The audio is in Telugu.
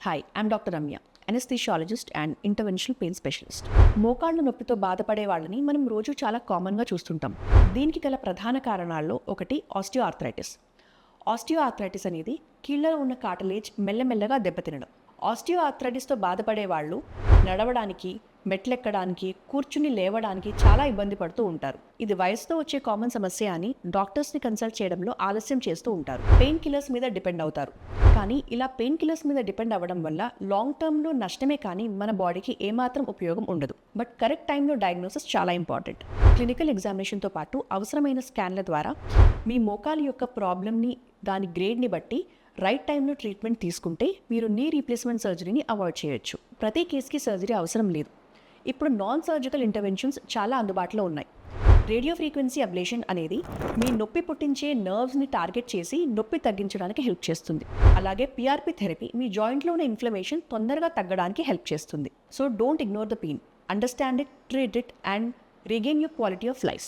Hi, I'm doctor Ramya, anaesthesiologist and interventional pain specialist. మోకాళ్ళ నొప్పితో బాధపడే వాళ్ళని మనం రోజు చాలా కామన్గా చూస్తుంటాం. దీనికి గల ప్రధాన కారణాల్లో ఒకటి ఆస్టియోఆర్థరైటిస్. ఆస్టియోఆర్థరైటిస్ అనేది కీళ్ళలో ఉన్న కార్టిలేజ్ మెల్లమెల్లగా దెబ్బతినడం. ఆస్టియోఆర్థరైటిస్తో బాధపడే వాళ్ళు నడవడానికి, మెట్లెక్కడానికి, కూర్చుని లేవడానికి చాలా ఇబ్బంది పడుతూ ఉంటారు. ఇది వయసుతో వచ్చే కామన్ సమస్య అని డాక్టర్స్ని కన్సల్ట్ చేయడంలో ఆలస్యం చేస్తూ ఉంటారు. పెయిన్ కిల్లర్స్ మీద డిపెండ్ అవుతారు. కానీ ఇలా పెయిన్ కిల్లర్స్ మీద డిపెండ్ అవ్వడం వల్ల లాంగ్ టర్మ్లో నష్టమే కానీ మన బాడీకి ఏమాత్రం ఉపయోగం ఉండదు. బట్ కరెక్ట్ టైంలో డయాగ్నోసిస్ చాలా ఇంపార్టెంట్. క్లినికల్ ఎగ్జామినేషన్తో పాటు అవసరమైన స్కాన్ల ద్వారా మీ మోకాలు యొక్క ప్రాబ్లమ్ని, దాని గ్రేడ్ని బట్టి రైట్ టైంలో ట్రీట్మెంట్ తీసుకుంటే మీరు నీ రీప్లేస్మెంట్ సర్జరీని అవాయిడ్ చేయొచ్చు. ప్రతి కేసుకి సర్జరీ అవసరం లేదు. ఇప్పుడు నాన్ సర్జికల్ ఇంటర్వెన్షన్స్ చాలా అందుబాటులో ఉన్నాయి. రేడియో ఫ్రీక్వెన్సీ అబ్లేషన్ అనేది మీ నొప్పి పుట్టించే నర్వ్స్ని టార్గెట్ చేసి నొప్పి తగ్గించడానికి హెల్ప్ చేస్తుంది. అలాగే పిఆర్పి థెరపీ మీ జాయింట్లో ఉన్న ఇన్ఫ్లమేషన్ తొందరగా తగ్గడానికి హెల్ప్ చేస్తుంది. So don't ignore the pain, understand it, treat it and regain your quality of life.